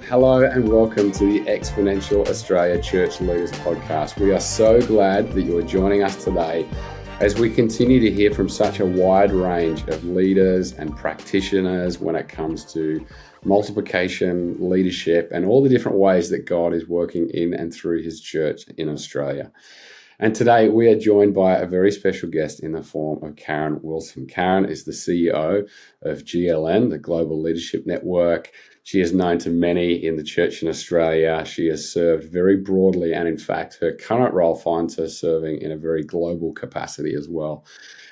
Hello and welcome to the Exponential Australia Church Leaders Podcast. We are so glad that you are joining us today as we continue to hear from such a wide range of leaders and practitioners when it comes to multiplication, leadership, and all the different ways that God is working in and through his church in Australia. And today we are joined by a very special guest in the form of Karen Wilson. Karen is the CEO of GLN, the Global Leadership Network. She is known to many in the church in Australia. She has served very broadly, and in fact, her current role finds her serving in a very global capacity as well.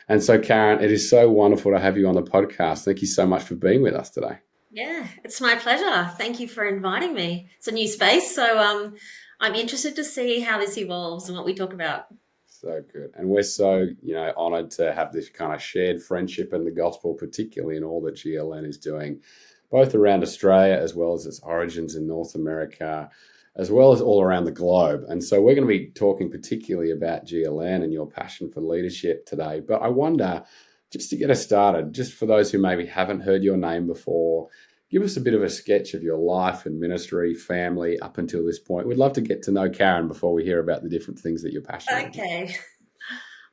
And so, Karen, it is so wonderful to have you on the podcast. Thank you so much for being with us today. Yeah, it's my pleasure. Thank you for inviting me. It's a new space, so I'm interested to see how this evolves and what we talk about. So good. And we're so, honored to have this kind of shared friendship in the gospel, particularly in all that GLN is doing, both around Australia as well as its origins in North America, as well as all around the globe. And so we're going to be talking particularly about GLN and your passion for leadership today. But I wonder, just to get us started, just for those who maybe haven't heard your name before, give us a bit of a sketch of your life and ministry, family up until this point. We'd love to get to know Karen before we hear about the different things that you're passionate about. Okay.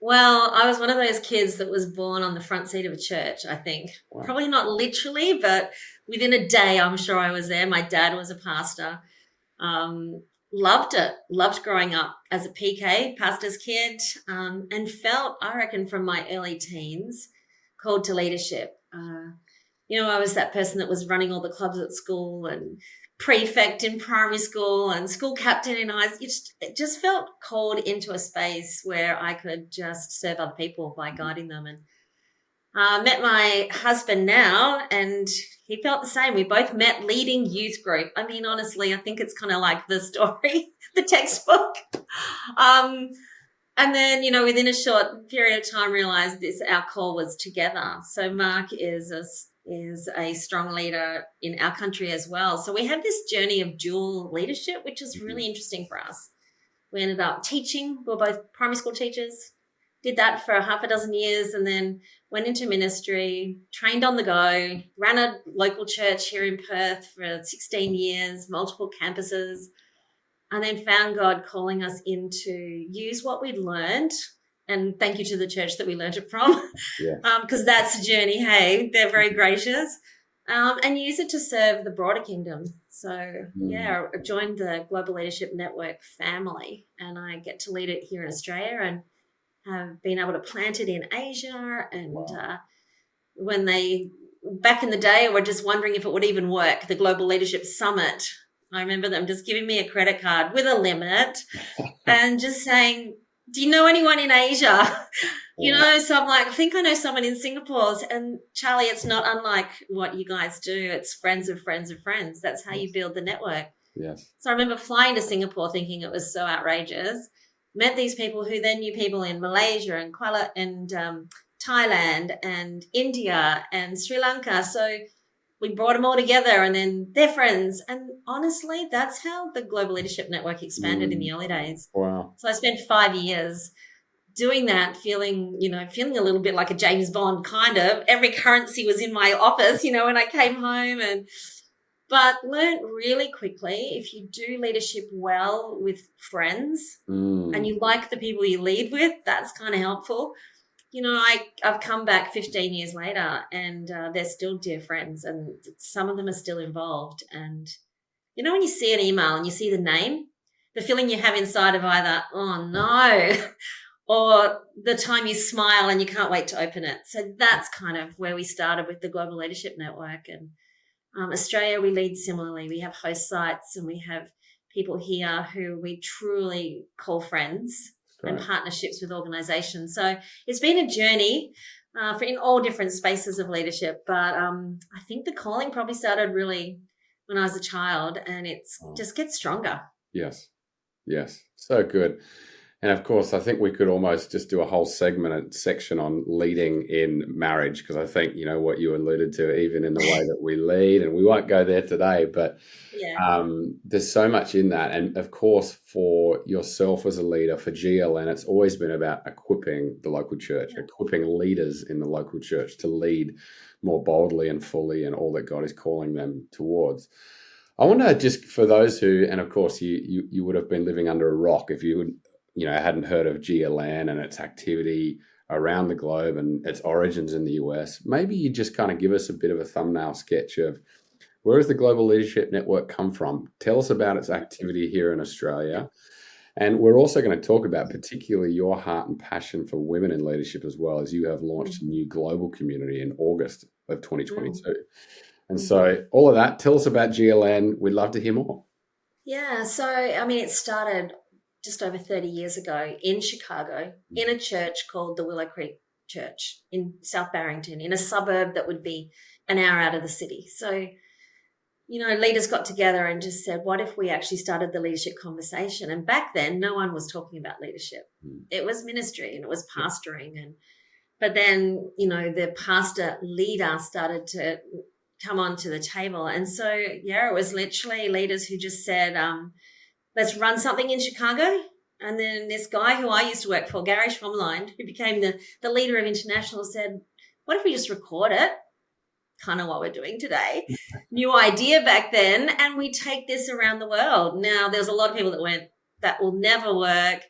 Well, I was one of those kids that was born on the front seat of a church, I think. Wow. Probably not literally, but within a day, I'm sure I was there. My dad was a pastor. Loved it. Loved growing up as a PK, pastor's kid, and felt, I reckon, from my early teens, called to leadership. I was that person that was running all the clubs at school and prefect in primary school and school captain in high school. It just felt called into a space where I could just serve other people by guiding them. And met my husband now, and he felt the same. We both met leading youth group. I mean, honestly, I think it's kind of like the story, the textbook. And then, within a short period of time, realized our call was together. So Mark is a strong leader in our country as well. So we have this journey of dual leadership, which is really interesting for us. We ended up teaching. We were both primary school teachers, did that for half a dozen years, and then went into ministry, trained on the go, ran a local church here in Perth for 16 years, multiple campuses, and then found God calling us in to use what we'd learned. And thank you to the church that we learned it from, because that's a journey, hey, they're very gracious, and use it to serve the broader kingdom. So, I joined the Global Leadership Network family, and I get to lead it here in Australia and have been able to plant it in Asia. And when back in the day, were just wondering if it would even work, the Global Leadership Summit, I remember them just giving me a credit card with a limit and just saying, do you know anyone in Asia? So I'm like, I think I know someone in Singapore. And Charlie, it's not unlike what you guys do. It's friends of friends of friends. That's how you build the network. Yes. So I remember flying to Singapore thinking it was so outrageous. Met these people who then knew people in Malaysia and Kuala and Thailand and India and Sri Lanka. So we brought them all together, and then they're friends. And honestly, that's how the Global Leadership Network expanded in the early days. Wow. So I spent 5 years doing that, feeling a little bit like a James Bond kind of. Every currency was in my office, when I came home, but learned really quickly, if you do leadership well with friends and you like the people you lead with, that's kind of helpful. I've come back 15 years later, and they're still dear friends, and some of them are still involved. And, when you see an email and you see the name, the feeling you have inside of either, oh, no, or the time you smile and you can't wait to open it. So that's kind of where we started with the Global Leadership Network. And Australia, we lead similarly. We have host sites, and we have people here who we truly call friends. And partnerships with organizations. So it's been a journey in all different spaces of leadership. But I think the calling probably started really when I was a child, and it's just gets stronger. Yes. So good. And of course, I think we could almost just do a whole section on leading in marriage, because I think, what you alluded to, even in the way that we lead, and we won't go there today, but there's so much in that. And of course, for yourself as a leader, for GLN, it's always been about equipping the local church, equipping leaders in the local church to lead more boldly and fully in all that God is calling them towards. I want to just, for those who, and of course you would have been living under a rock if you would, hadn't heard of GLN and its activity around the globe and its origins in the US. Maybe you just kind of give us a bit of a thumbnail sketch of where does the Global Leadership Network come from? Tell us about its activity here in Australia. And we're also going to talk about particularly your heart and passion for women in leadership as well, as you have launched a new global community in August of 2022. And so all of that, tell us about GLN. We'd love to hear more. Yeah, so I mean, it started just over 30 years ago in Chicago in a church called the Willow Creek Church in South Barrington, in a suburb that would be an hour out of the city. So, leaders got together and just said, what if we actually started the leadership conversation? And back then, no one was talking about leadership. It was ministry and it was pastoring. But then, the pastor leader started to come onto the table. And so, it was literally leaders who just said, let's run something in Chicago. And then this guy who I used to work for, Gary Schwomline, who became the leader of International, said, what if we just record it? Kind of what we're doing today. New idea back then. And we take this around the world. Now, there's a lot of people that went, that will never work.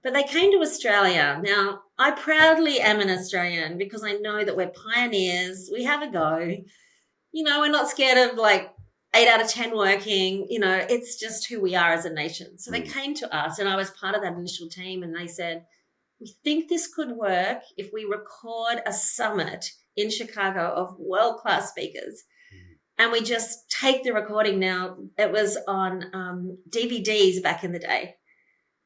But they came to Australia. Now, I proudly am an Australian because I know that we're pioneers. We have a go. We're not scared of 8 out of 10 working. It's just who we are as a nation. So they came to us and I was part of that initial team and they said, we think this could work if we record a summit in Chicago of world-class speakers. And we just take the recording now. It was on DVDs back in the day.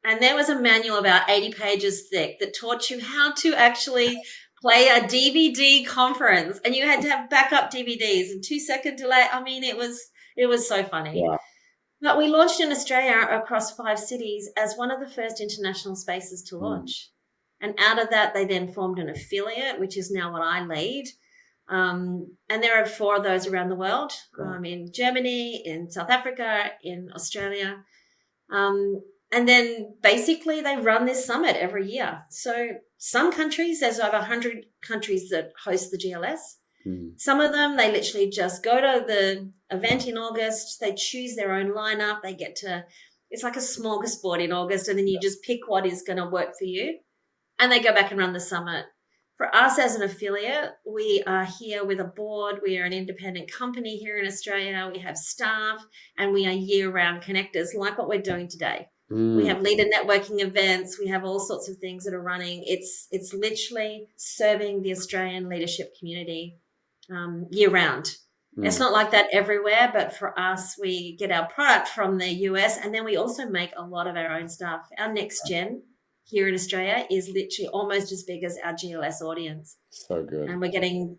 And there was a manual about 80 pages thick that taught you how to actually play a DVD conference. And you had to have backup DVDs and 2-second delay. I mean, it was so funny. Wow. But we launched in Australia across 5 cities as one of the first international spaces to launch. And out of that, they then formed an affiliate, which is now what I lead. And there are 4 of those around the world, in Germany, in South Africa, in Australia. And then basically they run this summit every year. So some countries, there's over 100 countries that host the GLS. Some of them, they literally just go to the event in August. They choose their own lineup. They get to, it's like a smorgasbord in August, and then you just pick what is going to work for you. And they go back and run the summit. For us as an affiliate, we are here with a board. We are an independent company here in Australia. We have staff and we are year-round connectors like what we're doing today. We have leader networking events. We have all sorts of things that are running. It's literally serving the Australian leadership community year-round. It's not like that everywhere, but for us, we get our product from the US and then we also make a lot of our own stuff. Our next gen here in Australia is literally almost as big as our GLS audience. So good. And we're getting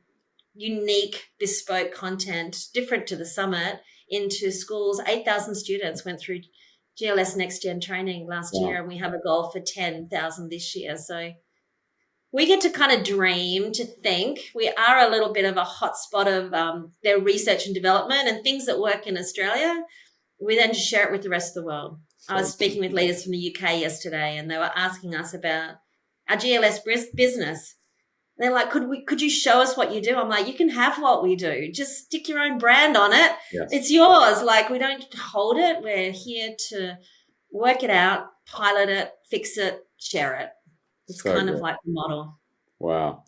unique, bespoke content, different to the summit, into schools. 8,000 students went through GLS Next Gen training last year, and we have a goal for 10,000 this year. So we get to kind of dream, to think. We are a little bit of a hotspot of their research and development and things that work in Australia. We then share it with the rest of the world. I was speaking with leaders from the UK yesterday, and they were asking us about our GLS business. And they're like, could you show us what you do? I'm like, you can have what we do. Just stick your own brand on it. Yes. It's yours. We don't hold it. We're here to work it out, pilot it, fix it, share it. It's so kind of like the model. Wow.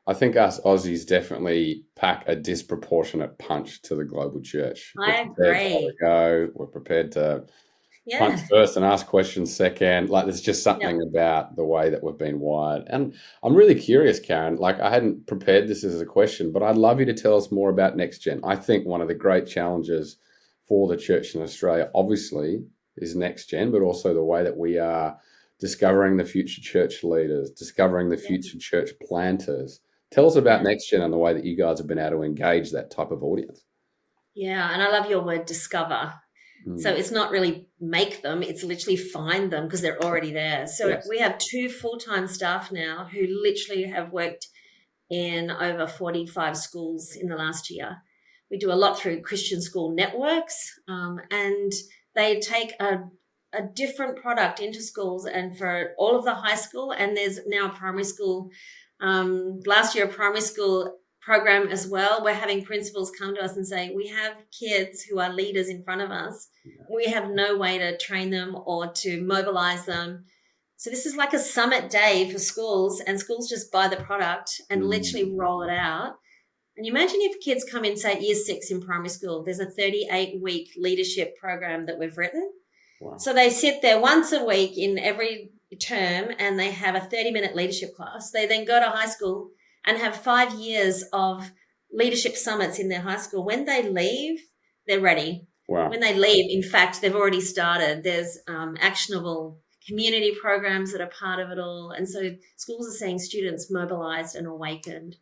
I think us Aussies definitely pack a disproportionate punch to the global church. I agree. We're prepared to punch first and ask questions second. There's just something about the way that we've been wired. And I'm really curious, Karen. I hadn't prepared this as a question, but I'd love you to tell us more about Next Gen. I think one of the great challenges for the church in Australia, obviously, is Next Gen, but also the way that we are discovering the future church leaders, discovering the future church planters. Tell us about Next Gen and the way that you guys have been able to engage that type of audience. Yeah, and I love your word, discover. So it's not really make them, it's literally find them because they're already there. So we have 2 full-time staff now who literally have worked in over 45 schools in the last year. We do a lot through Christian school networks, and they take a different product into schools and for all of the high school, and there's now a primary school. Last year, a primary school program as well. We're having principals come to us and say, we have kids who are leaders in front of us. We have no way to train them or to mobilize them. So this is like a summit day for schools, and schools just buy the product and literally roll it out. And you imagine if kids come in, say, year 6 in primary school, there's a 38-week leadership program that we've written. Wow. So they sit there once a week in every term and they have a 30-minute leadership class. They then go to high school and have 5 years of leadership summits in their high school. When they leave, they're ready. Wow. When they leave, in fact, they've already started. There's actionable community programs that are part of it all. And so schools are seeing students mobilized and awakened.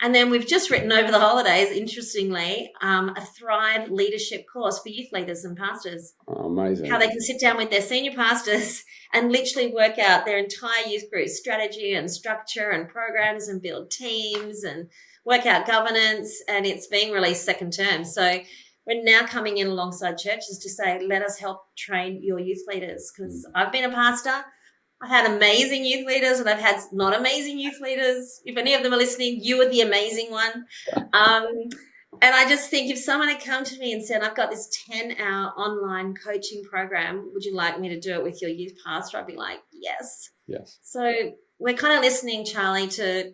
And then we've just written over the holidays, interestingly, a Thrive leadership course for youth leaders and pastors. Oh, amazing. How they can sit down with their senior pastors and literally work out their entire youth group strategy and structure and programs and build teams and work out governance. And it's being released second term. So we're now coming in alongside churches to say, let us help train your youth leaders, because I've been a pastor. I've had amazing youth leaders and I've had not amazing youth leaders. If any of them are listening, you are the amazing one. And I just think if someone had come to me and said, I've got this 10-hour online coaching program, would you like me to do it with your youth pastor? I'd be like, yes. Yes. So we're kind of listening, Charlie, to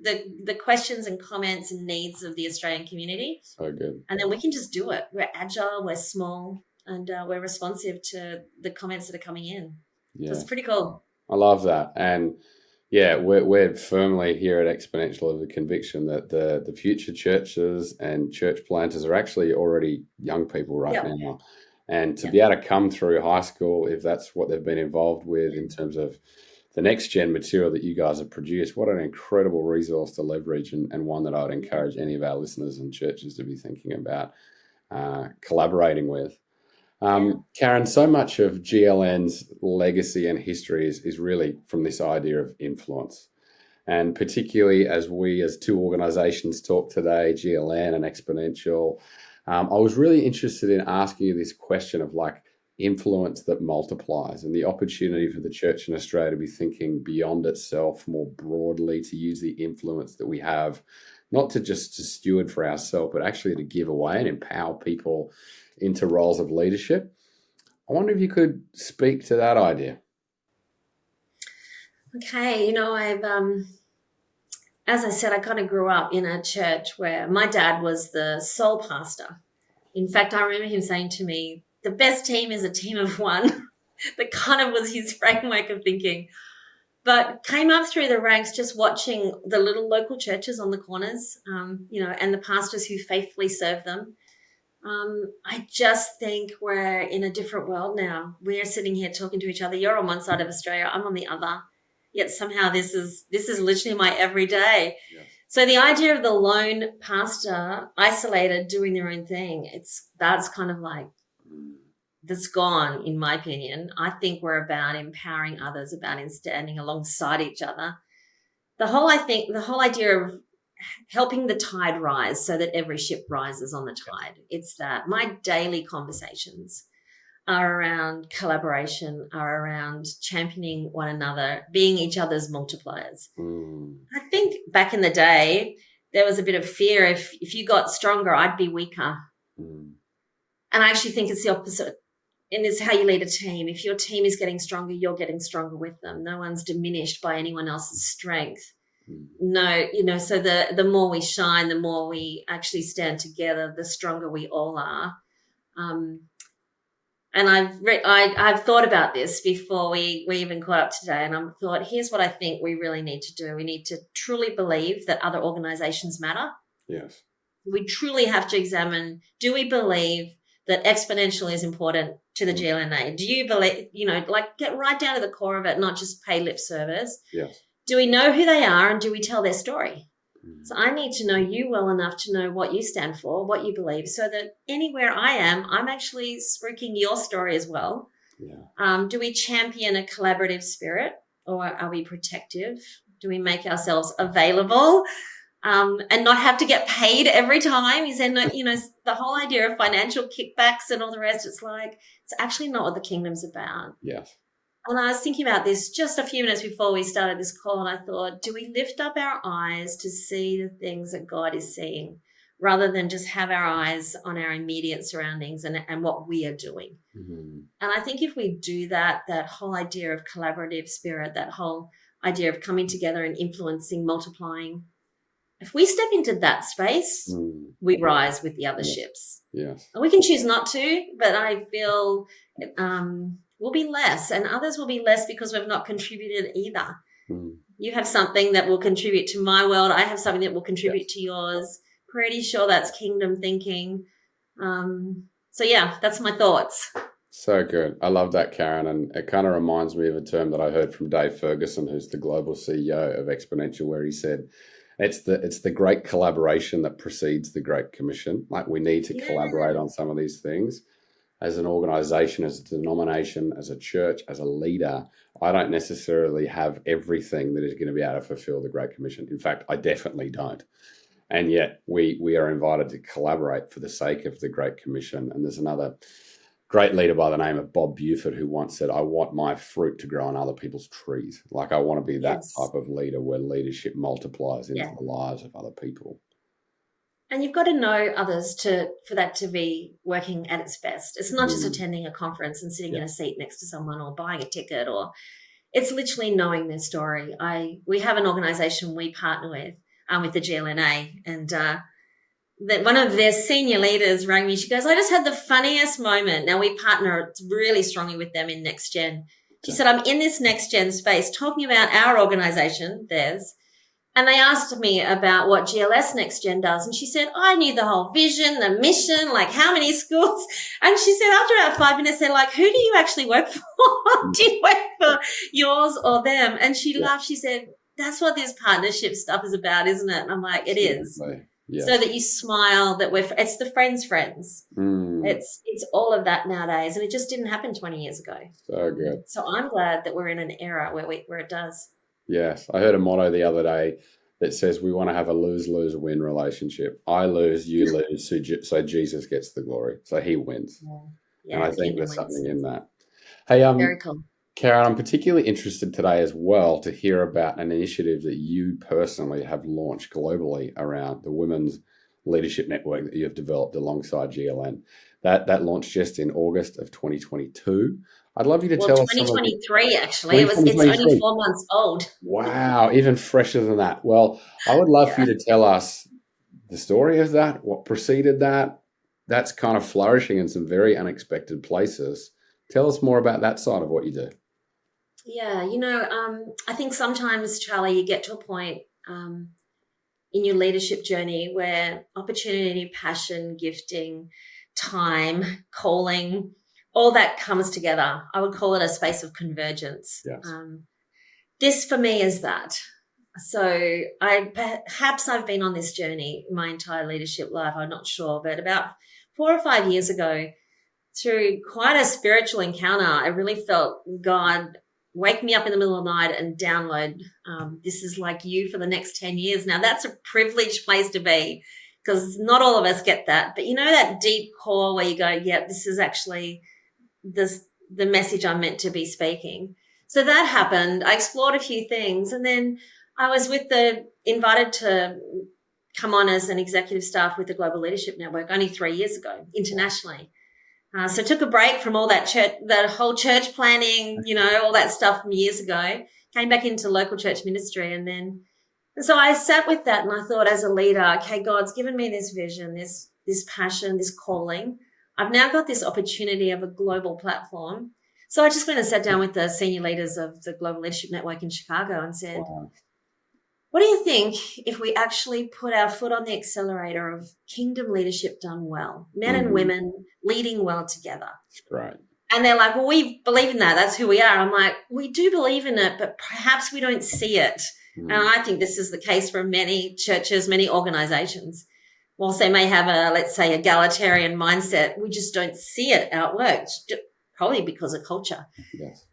the questions and comments and needs of the Australian community. So good. And then we can just do it. We're agile, we're small, and we're responsive to the comments that are coming in. Yeah. So it's pretty cool. I love that. And yeah, we're firmly here at Exponential of the conviction that the future churches and church planters are actually already young people right now. And to be able to come through high school, if that's what they've been involved with in terms of the next gen material that you guys have produced, what an incredible resource to leverage, and one that I would encourage any of our listeners and churches to be thinking about collaborating with. Karen, so much of GLN's legacy and history is really from this idea of influence. And particularly as we as two organizations talk today, GLN and Exponential, I was really interested in asking you this question of like influence that multiplies, and the opportunity for the church in Australia to be thinking beyond itself more broadly, to use the influence that we have, not to just to steward for ourselves, but actually to give away and empower people into roles of leadership. I wonder if you could speak to that idea. Okay, I've, as I said, I kind of grew up in a church where my dad was the sole pastor. In fact, I remember him saying to me, the best team is a team of one. That kind of was his framework of thinking. But came up through the ranks just watching the little local churches on the corners, and the pastors who faithfully serve them. I just think we're in a different world now. We're sitting here talking to each other. You're on one side of Australia, I'm on the other. Yet somehow this is literally my everyday. Yes. So the idea of the lone pastor isolated doing their own thing, that's kind of like, that's gone, in my opinion. I think we're about empowering others, about standing alongside each other. The whole idea of helping the tide rise so that every ship rises on the tide. It's that my daily conversations are around collaboration, are around championing one another, being each other's multipliers. I think back in the day, there was a bit of fear. If you got stronger, I'd be weaker. And I actually think it's the opposite. And it's how you lead a team. If your team is getting stronger, you're getting stronger with them. No one's diminished by anyone else's strength. No, so the more we shine, the more we actually stand together, the stronger we all are. And I've thought about this before we even caught up today, and I thought, here's what I think we really need to do. We need to truly believe that other organizations matter. Yes. We truly have to examine, do we believe that Exponential is important to the GLNA? Do you believe, get right down to the core of it, not just pay lip service? Yes. Do we know who they are, and do we tell their story? So I need to know you well enough to know what you stand for, what you believe, so that anywhere I am, I'm actually spruiking your story as well. Yeah. Do we champion a collaborative spirit, or are we protective? Do we make ourselves available and not have to get paid every time? Is there no, the whole idea of financial kickbacks and all the rest, it's like, it's actually not what the kingdom's about. Yes. And I was thinking about this just a few minutes before we started this call, and I thought, do we lift up our eyes to see the things that God is seeing rather than just have our eyes on our immediate surroundings and what we are doing? Mm-hmm. And I think if we do that, that whole idea of collaborative spirit, that whole idea of coming together and influencing, multiplying, if we step into that space, we rise with the other ships. Yes. And we can choose not to, but I feel we'll be less, and others will be less because we've not contributed either. You have something that will contribute to my world. I have something that will contribute to yours. Pretty sure that's kingdom thinking. So yeah, that's my thoughts. So good. I love that, Karen. And it kind of reminds me of a term that I heard from Dave Ferguson, who's the global CEO of Exponential, where he said, it's the great collaboration that precedes the Great Commission. Like, we need to collaborate on some of these things. As an organization, as a denomination, as a church, as a leader, I don't necessarily have everything that is going to be able to fulfill the Great Commission. In fact, I definitely don't. And yet we are invited to collaborate for the sake of the Great Commission. And there's another great leader by the name of Bob Buford who once said, I want my fruit to grow on other people's trees. Like, I want to be that type of leader where leadership multiplies into the lives of other people. And you've got to know others for that to be working at its best. It's not just attending a conference and sitting in a seat next to someone or buying a ticket, or it's literally knowing their story. We have an organization we partner with the GLNA, and that one of their senior leaders rang me. She goes, I just had the funniest moment. Now, we partner really strongly with them in Next Gen. She said, I'm in this Next Gen space talking about our organization, theirs, and they asked me about what GLS Next Gen does. And she said, I knew the whole vision, the mission, like how many schools. And she said, after about 5 minutes, they're like, who do you actually work for? Do you work for yours or them? And she laughed. She said, that's what this partnership stuff is about, isn't it? And I'm like, it is. Yes. So that you smile, that it's the friends. It's all of that nowadays. And it just didn't happen 20 years ago. So good. So I'm glad that we're in an era where it does. Yes. I heard a motto the other day that says we want to have a lose-lose-win relationship. I lose, you lose, so Jesus gets the glory. So he wins. Yeah, and I think there's something in that. Hey, very cool. Karen, I'm particularly interested today as well to hear about an initiative that you personally have launched globally around the Women's Leadership Network that you have developed alongside GLN. That launched just in August of 2022. I'd love you to tell us. 2023, actually. It's only 4 months old. Wow, even fresher than that. Well, I would love for you to tell us the story of that, what preceded that. That's kind of flourishing in some very unexpected places. Tell us more about that side of what you do. Yeah, I think sometimes, Charlie, you get to a point in your leadership journey where opportunity, passion, gifting, time, calling, all that comes together. I would call it a space of convergence. Yes. This for me is that. So perhaps I've been on this journey my entire leadership life. I'm not sure, but about 4 or 5 years ago, through quite a spiritual encounter, I really felt God wake me up in the middle of the night and download, this is like you for the next 10 years. Now, that's a privileged place to be because not all of us get that. But that deep core where you go, yep, this is actually the message I'm meant to be speaking. So that happened. I explored a few things, and then I was invited to come on as an executive staff with the Global Leadership Network only 3 years ago internationally. So took a break from all that whole church planning, all that stuff from years ago, came back into local church ministry. And so I sat with that and I thought, as a leader, okay, God's given me this vision, this passion, this calling. I've now got this opportunity of a global platform. So I just went and sat down with the senior leaders of the Global Leadership Network in Chicago and said, what do you think if we actually put our foot on the accelerator of kingdom leadership done well, men and women leading well together? That's great. And they're like, well, we believe in that. That's who we are. I'm like, we do believe in it, but perhaps we don't see it. And I think this is the case for many churches, many organizations. Whilst they may have let's say, egalitarian mindset, we just don't see it outworked, probably because of culture. Yes.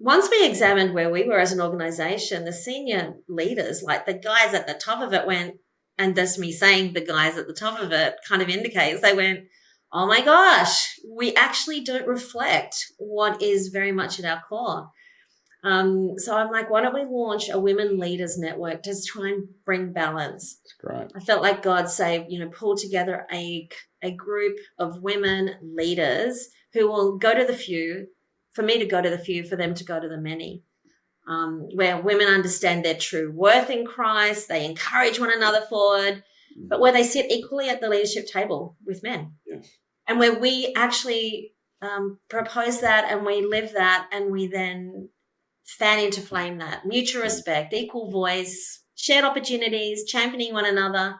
Once we examined where we were as an organization, the senior leaders, like the guys at the top of it went, and that's me saying the guys at the top of it kind of indicates, they went, oh my gosh, we actually don't reflect what is very much at our core. So I'm like, why don't we launch a women leaders network to try and bring balance? That's great. I felt like God said, pull together a group of women leaders who will go to the few, for me to go to the few, for them to go to the many. Where women understand their true worth in Christ, they encourage one another forward, but where they sit equally at the leadership table with men. Yes. And where we actually propose that and we live that, and we then fan into flame that mutual respect, equal voice, shared opportunities, championing one another.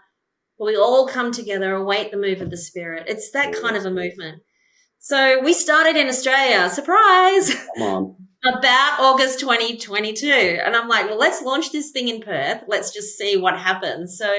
But we all come together, await the move of the Spirit. It's that kind of a movement. So we started in Australia, surprise, Come on. about August 2022. And I'm like, well, let's launch this thing in Perth. Let's just see what happens. So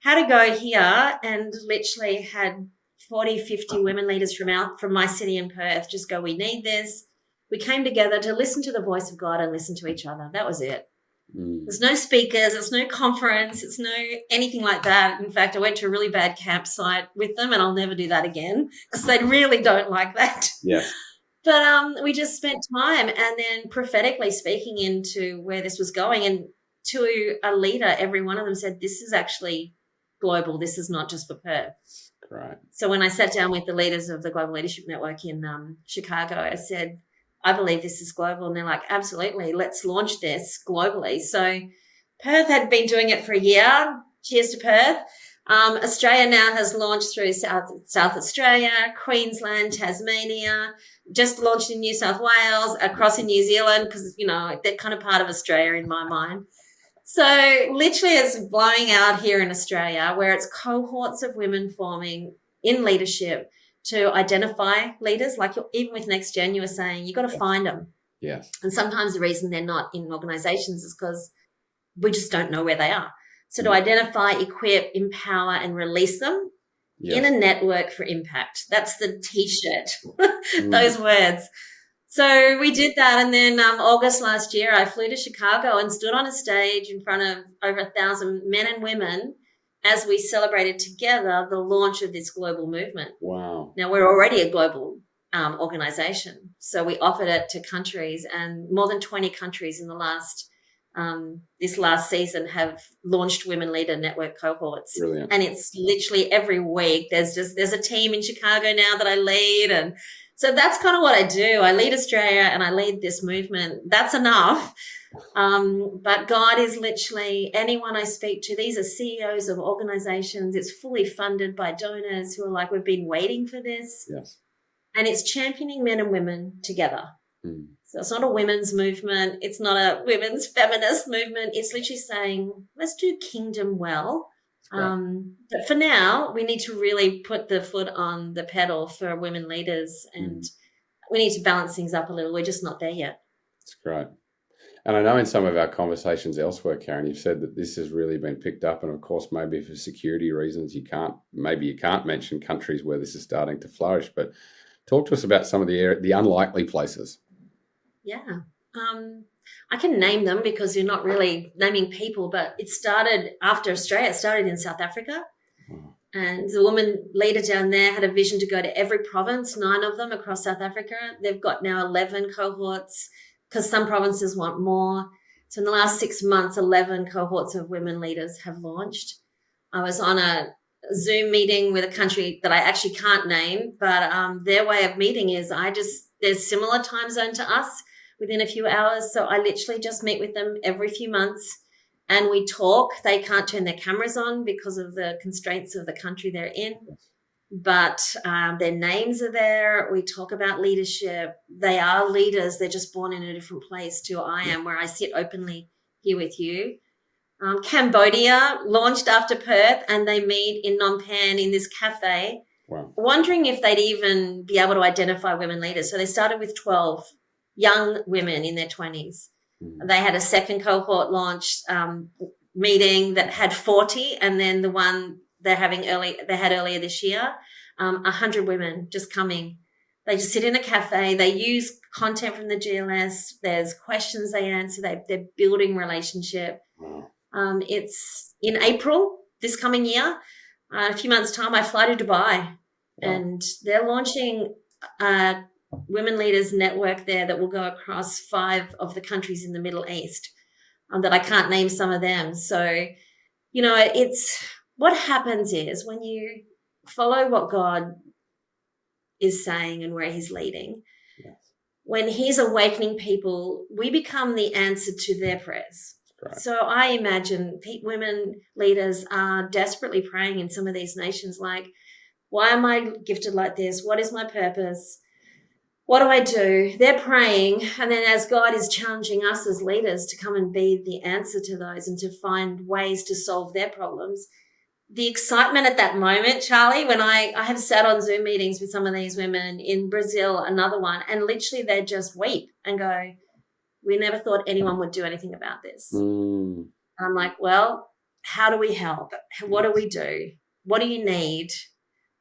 had to go here and literally had 40, 50 women leaders from my city in Perth just go, we need this. We came together to listen to the voice of God and listen to each other. That was it. There's no speakers. There's no conference. It's no anything like that. In fact, I went to a really bad campsite with them, and I'll never do that again because they really don't like that. Yes. But we just spent time and then prophetically speaking into where this was going. And to a leader, every one of them said, this is actually global. This is not just for Perth. Right. So when I sat down with the leaders of the Global Leadership Network in Chicago, I said, I believe this is global. And they're like, absolutely, let's launch this globally. So Perth had been doing it for a year. Cheers to Perth. Australia now has launched through South Australia, Queensland, Tasmania, just launched in New South Wales, across in New Zealand, because, they're kind of part of Australia in my mind. So literally it's blowing out here in Australia, where it's cohorts of women forming in leadership to identify leaders. Like even with Next Gen, you were saying you got to find them. Yes. And sometimes the reason they're not in organizations is because we just don't know where they are. So to identify, equip, empower, and release them in a network for impact. That's the T-shirt, those words. So we did that. And then August last year, I flew to Chicago and stood on a stage in front of over 1,000 men and women as we celebrated together the launch of this global movement. Wow. Now, we're already a global organization. So we offered it to countries, and more than 20 countries in the this last season have launched women leader network cohorts. Brilliant. And it's literally every week. There's a team in Chicago now that I lead. And so that's kind of what I do. I lead Australia and I lead this movement. That's enough. But God is literally, anyone I speak to, these are CEOs of organizations. It's fully funded by donors who are like, we've been waiting for this. Yes. And it's championing men and women together. So it's not a women's movement. It's not a women's feminist movement. It's literally saying, let's do kingdom well. But for now, we need to really put the foot on the pedal for women leaders, and we need to balance things up a little. We're just not there yet. That's great. And I know in some of our conversations elsewhere, Karen, you've said that this has really been picked up. And of course, maybe for security reasons, you can't mention countries where this is starting to flourish. But talk to us about some of the unlikely places. Yeah. I can name them because you're not really naming people, but it started after Australia. It started in South Africa. And the woman leader down there had a vision to go to every province, 9 of them across South Africa. They've got now 11 cohorts because some provinces want more. So in the last 6 months, 11 cohorts of women leaders have launched. I was on a Zoom meeting with a country that I actually can't name, but their way of meeting is there's similar time zone to us within a few hours. So I literally just meet with them every few months and we talk. They can't turn their cameras on because of the constraints of the country they're in, but their names are there. We talk about leadership. They are leaders. They're just born in a different place to I am, where I sit openly here with you. Cambodia launched after Perth, and they meet in Phnom Penh in this cafe, wondering if they'd even be able to identify women leaders. So they started with 12 young women in their 20s. They had a second cohort launch meeting that had 40, and then the one they had earlier this year, 100 women just coming. They just sit in a cafe. They use content from the GLS. There's questions they answer. They're building relationship. It's in April this coming year. A few months' time, I fly to Dubai And they're launching a women leaders network there that will go across 5 of the countries in the Middle East, that I can't name some of them. So, it's what happens is when you follow what God is saying and where he's leading, when he's awakening people, we become the answer to their prayers. Right. So I imagine women leaders are desperately praying in some of these nations, like, why am I gifted like this? What is my purpose? What do I do? They're praying. And then as God is challenging us as leaders to come and be the answer to those and to find ways to solve their problems, the excitement at that moment, Charlie, when I have sat on Zoom meetings with some of these women in Brazil, another one, and literally they just weep and go, we never thought anyone would do anything about this. And I'm like, well, how do we help? What do we do? What do you need?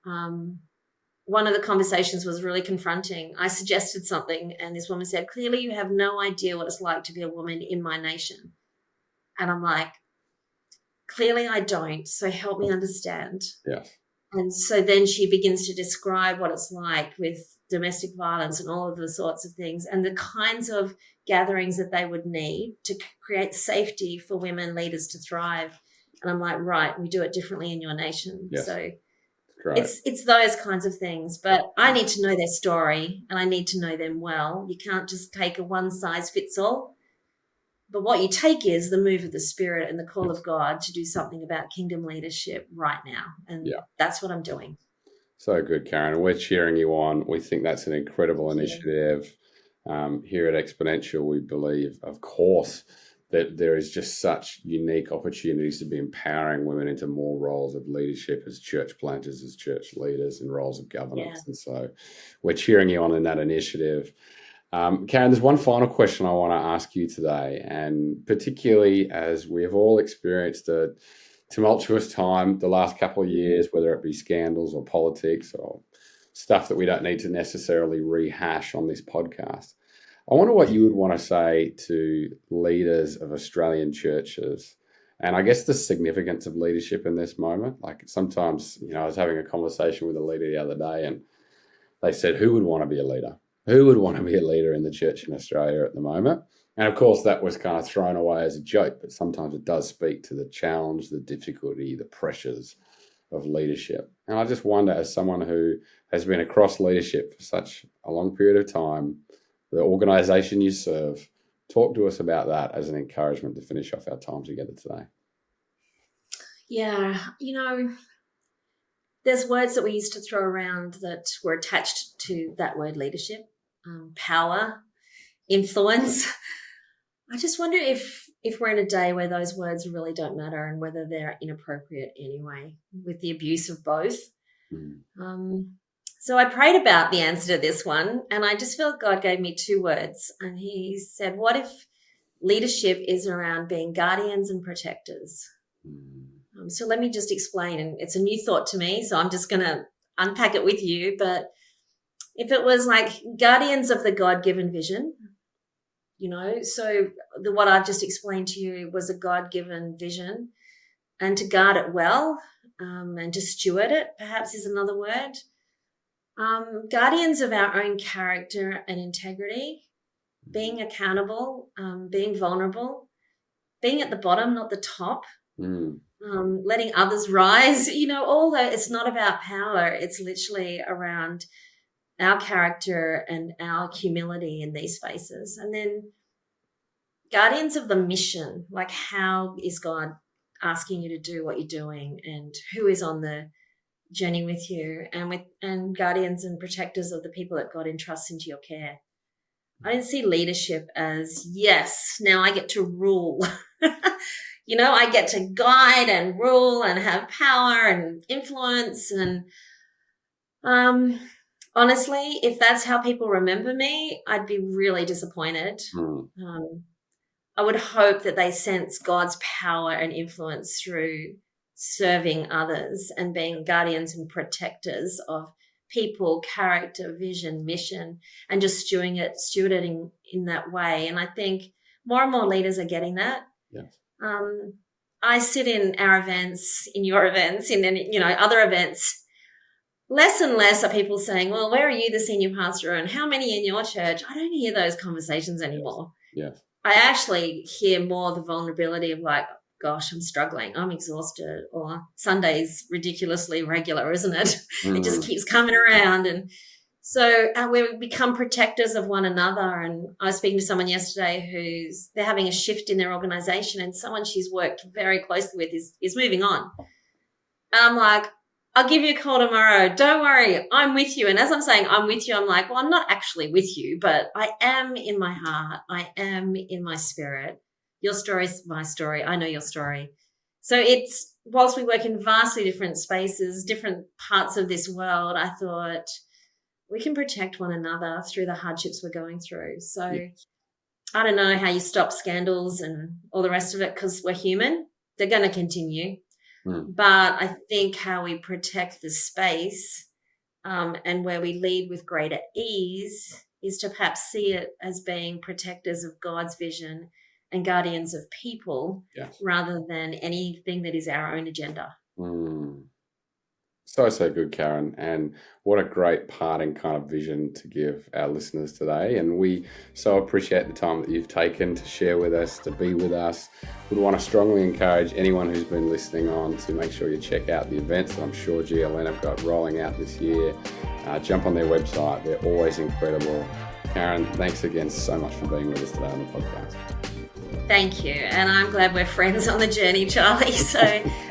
One of the conversations was really confronting. I suggested something and this woman said, clearly you have no idea what it's like to be a woman in my nation. And I'm like, clearly I don't, so help me understand. Yes. And so then she begins to describe what it's like with domestic violence and all of the sorts of things and the kinds of gatherings that they would need to create safety for women leaders to thrive. And I'm like, right, we do it differently in your nation. Yes. So Right. it's those kinds of things. But I need to know their story and I need to know them well. You can't just take a one size fits all. But what you take is the move of the Spirit and the call of God to do something about kingdom leadership right now. And that's what I'm doing. So good, Karen. And we're cheering you on. We think that's an incredible initiative. Here at Exponential, we believe, of course, that there is just such unique opportunities to be empowering women into more roles of leadership as church planters, as church leaders, and roles of governance. And so we're cheering you on in that initiative. Karen, there's one final question I want to ask you today, and particularly as we have all experienced a tumultuous time the last couple of years, whether it be scandals or politics or stuff that we don't need to necessarily rehash on this podcast. I wonder what you would want to say to leaders of Australian churches, and I guess the significance of leadership in this moment. Like sometimes, I was having a conversation with a leader the other day and they said, who would want to be a leader? Who would want to be a leader in the church in Australia at the moment? And of course, that was kind of thrown away as a joke, but sometimes it does speak to the challenge, the difficulty, the pressures of leadership. And I just wonder, as someone who has been across leadership for such a long period of time, the organisation you serve, talk to us about that as an encouragement to finish off our time together today. Yeah, there's words that we used to throw around that were attached to that word leadership, power, influence. I just wonder if we're in a day where those words really don't matter and whether they're inappropriate anyway, with the abuse of both. So I prayed about the answer to this one, and I just felt God gave me 2 words. And he said, what if leadership is around being guardians and protectors? So let me just explain, and it's a new thought to me, so I'm just going to unpack it with you. But if it was like guardians of the God-given vision, so what I've just explained to you was a God-given vision, and to guard it well and to steward it, perhaps is another word. Guardians of our own character and integrity, being accountable, being vulnerable, being at the bottom, not the top, letting others rise, although it's not about power, it's literally around our character and our humility in these spaces. And then guardians of the mission, like how is God asking you to do what you're doing and who is on the journey with you, and guardians and protectors of the people that God entrusts into your care. I don't see leadership as, yes, now I get to rule. I get to guide and rule and have power and influence. And honestly, if that's how people remember me, I'd be really disappointed. I would hope that they sense God's power and influence through serving others and being guardians and protectors of people, character, vision, mission, and just stewarding in that way. And I think more and more leaders are getting that. Yes. I sit in our events, in your events, in other events, less and less are people saying, well, where are you, the senior pastor, and how many in your church? I don't hear those conversations anymore. Yes. I actually hear more the vulnerability of like, gosh, I'm struggling, I'm exhausted, or Sunday's ridiculously regular, isn't it? It just keeps coming around. And so we become protectors of one another. And I was speaking to someone yesterday they're having a shift in their organization, and someone she's worked very closely with is moving on. And I'm like, I'll give you a call tomorrow. Don't worry, I'm with you. And as I'm saying, I'm with you, I'm like, well, I'm not actually with you, but I am in my heart. I am in my spirit. Your story is my story. I know your story. So whilst we work in vastly different spaces, different parts of this world, I thought we can protect one another through the hardships we're going through. So I don't know how you stop scandals and all the rest of it, because we're human. They're going to continue. But I think how we protect the space and where we lead with greater ease is to perhaps see it as being protectors of God's vision and guardians of people rather than anything that is our own agenda. So good, Karen. And what a great parting kind of vision to give our listeners today. And we so appreciate the time that you've taken to share with us, to be with us. We want to strongly encourage anyone who's been listening on to make sure you check out the events that I'm sure GLN have got rolling out this year. Jump on their website. They're always incredible. Karen, thanks again so much for being with us today on the podcast. Thank you. And I'm glad we're friends on the journey, Charlie.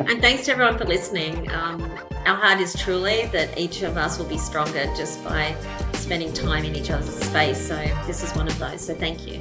And thanks to everyone for listening. Our heart is truly that each of us will be stronger just by spending time in each other's space. So this is one of those. So thank you.